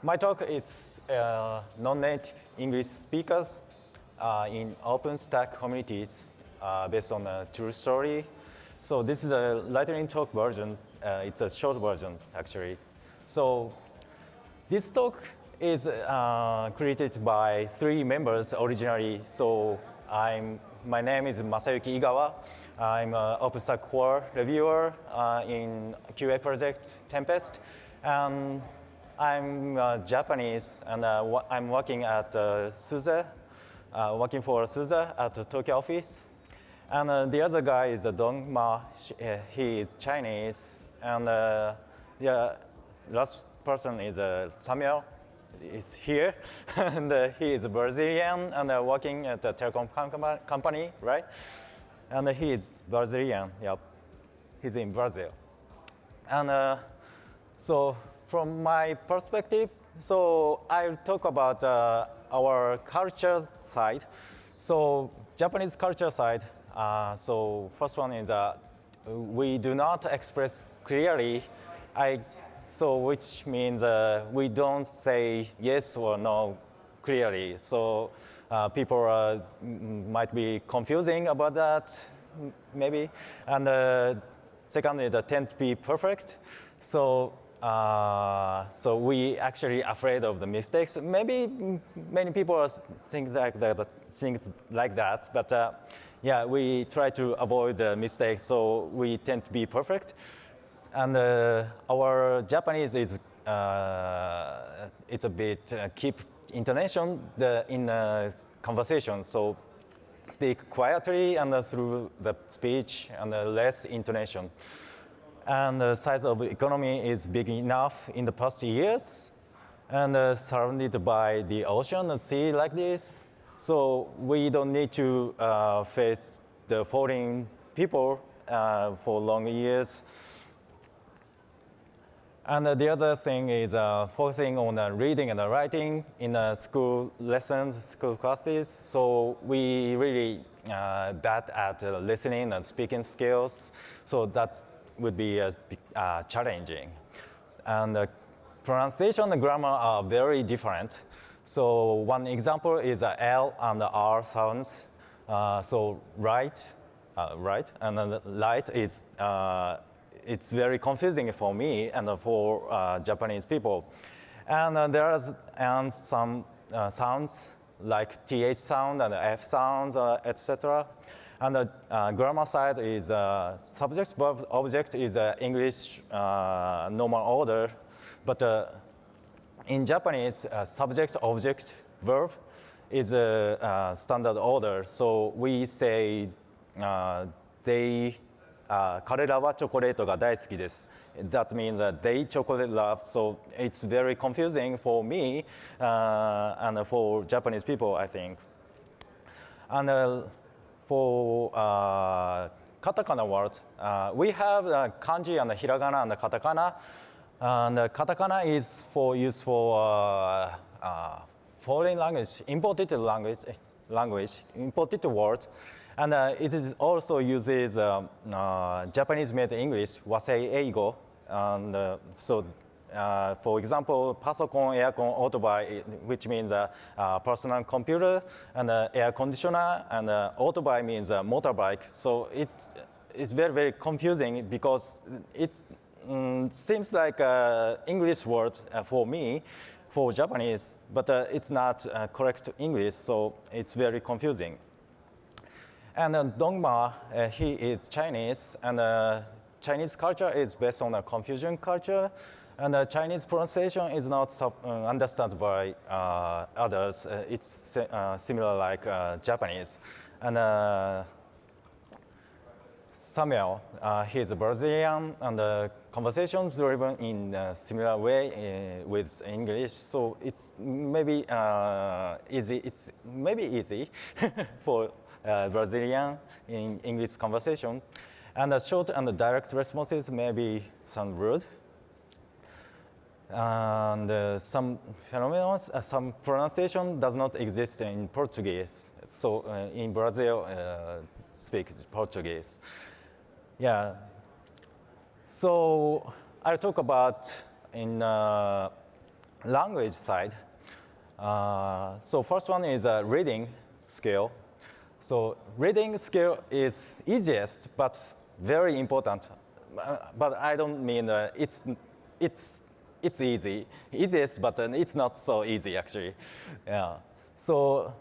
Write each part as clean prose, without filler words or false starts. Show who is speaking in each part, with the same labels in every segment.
Speaker 1: My talk is non-native English speakers in OpenStack communities based on a true story. So this is a lightning talk version. It's a short version, actually. So this talk is created by 3 members originally. So my name is Masayuki Igawa. I'm an OpenStack core reviewer in QA project Tempest. I'm Japanese, and I'm working at SUSE, working for SUSE at the Tokyo office. And the other guy is Dongma. He is Chinese. And the last person is Samuel. Is here, and he is Brazilian and working at a telecom company, right? And he is Brazilian. Yep, he's in Brazil. And so, from my perspective, so I'll talk about our culture side. So, Japanese culture side. So, first one is we do not express clearly. So which means we don't say yes or no clearly. So people might be confusing about that, maybe. And secondly, they tend to be perfect. So so we actually afraid of the mistakes. Maybe many people think like that, but yeah, we try to avoid the mistakes. So we tend to be perfect. And our Japanese is it's a bit keep intonation in conversation. So speak quietly and through the speech and less intonation. And the size of economy is big enough in the past years, and surrounded by the ocean and sea like this. So we don't need to face the foreign people for long years. And the other thing is focusing on reading and writing in school lessons, school classes. So we really bad at listening and speaking skills. So that would be challenging. And pronunciation and grammar are very different. So one example is L and R sounds. So right, and light is it's very confusing for me and for Japanese people. And there are some sounds like TH sound and F sounds, etc. And the grammar side is subject, verb, object is English normal order. But in Japanese, subject, object, verb is a standard order. So we say彼らはチョコレートが大好きです。That means that they chocolate love. So it's very confusing for me and for Japanese people, I think. And for katakana words, we have kanji and hiragana and katakana. And katakana is for use for foreign language, imported word. And it is also uses Japanese-made English, wasei eigo. And so, for example, pasokon, aircon, autobike, which means personal computer, and air conditioner, and autobike means motorbike. So it's very, very confusing because it seems like an English word for me, for Japanese, but it's not correct English, so it's very confusing. And Dongma, he is Chinese, and Chinese culture is based on a Confucian culture, and Chinese pronunciation is not understood by others. It's similar like Japanese. And Samuel, he is a Brazilian, and conversations driven in a similar way with English. So it's maybe easy. It's maybe easy for Brazilian in English conversation, and short and direct responses may sound rude. And some phenomena, some pronunciation does not exist in Portuguese. So in Brazil, speak Portuguese. Yeah. So I'll talk about in language side. So first one is a reading skill. So reading skill is easiest, but very important. But I don't mean it's easy. Easiest, but it's not so easy actually. Yeah. So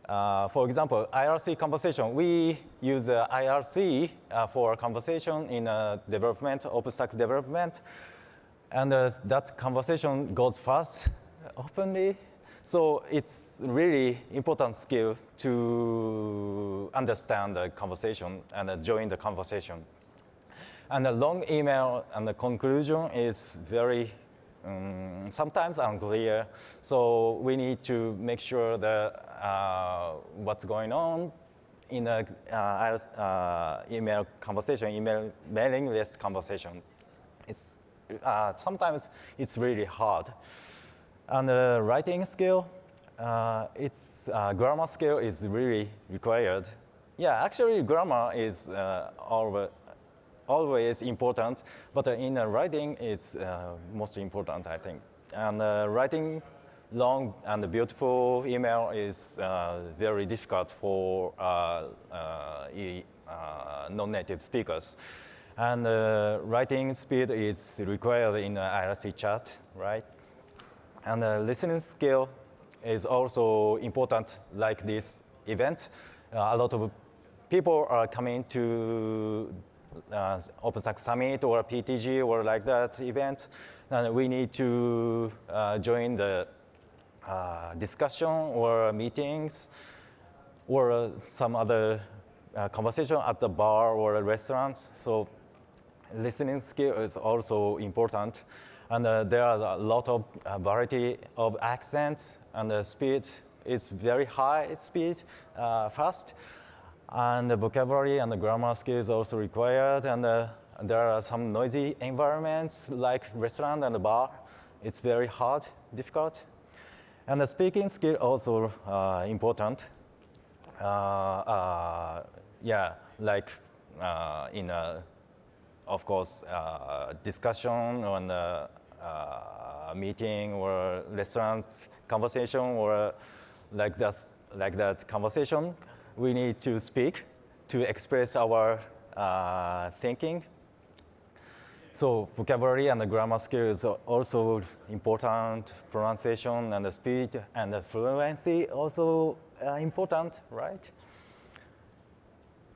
Speaker 1: for example, IRC conversation. We use IRC for conversation in development, OpenStack development. And that conversation goes fast, openly. So it's really important skill to understand the conversation and join the conversation. And the long email and the conclusion is very sometimes unclear. So we need to make sure that what's going on in a email conversation, mailing list conversation. It's sometimes it's really hard. And the writing skill, its grammar skill is really required. Yeah, actually grammar is always important, but in writing it's most important, I think. And writing long and beautiful email is very difficult for non-native speakers. And writing speed is required in IRC chat, right? And listening skill is also important, like this event. A lot of people are coming to OpenStack Summit or PTG or like that event. And we need to join the discussion or meetings or some other conversation at the bar or restaurants. So listening skill is also important. And there are a lot of variety of accents, and the speed is very high speed, fast. And the vocabulary and the grammar skills also required. And there are some noisy environments like restaurant and the bar. It's very hard, difficult. And the speaking skill also important. Yeah, like in a, of course, discussion on a meeting or restaurant conversation or like that conversation, we need to speak to express our thinking. So vocabulary and the grammar skill is also important. Pronunciation and the speed and the fluency also important, right?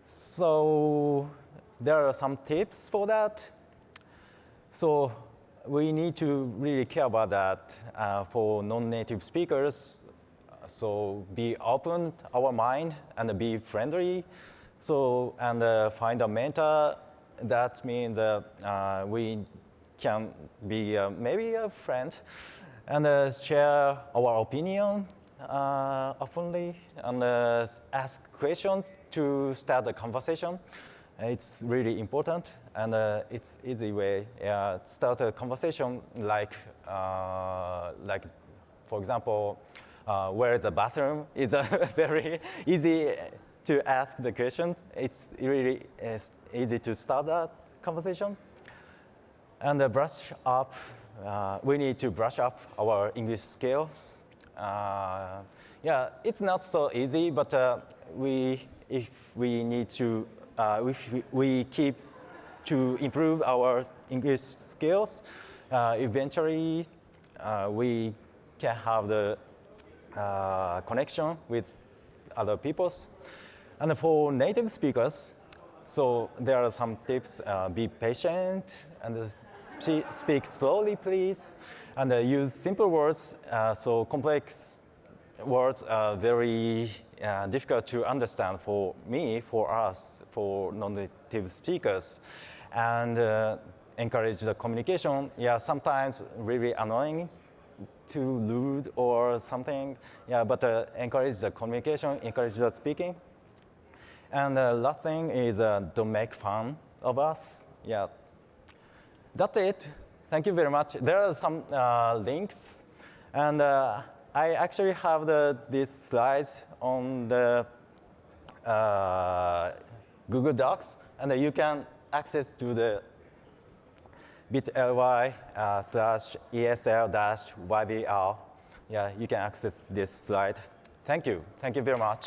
Speaker 1: So there are some tips for that. So we need to really care about that for non-native speakers. So be open our mind and be friendly. So and find a mentor. That means we can be maybe a friend and share our opinion openly and ask questions to start the conversation. It's really important, and it's easy way to start a conversation like for example, where the bathroom is very easy to ask the question. It's really easy to start that conversation. And brush up, we need to brush up our English skills. Yeah, it's not so easy, but if we keep to improve our English skills, eventually we can have the connection with other peoples. And for native speakers, so there are some tips. Be patient and speak slowly, please. And use simple words. So complex words are very difficult to understand for me, for us, for non-native speakers. And encourage the communication. Yeah, sometimes really annoying, too rude or something. Yeah, but encourage the communication, encourage the speaking. And the last thing is don't make fun of us. Yeah, that's it. Thank you very much. There are some links, and I actually have these slides on the Google Docs, and you can access to bit.ly/ESL-YVR. Yeah, you can access this slide. Thank you. Thank you very much.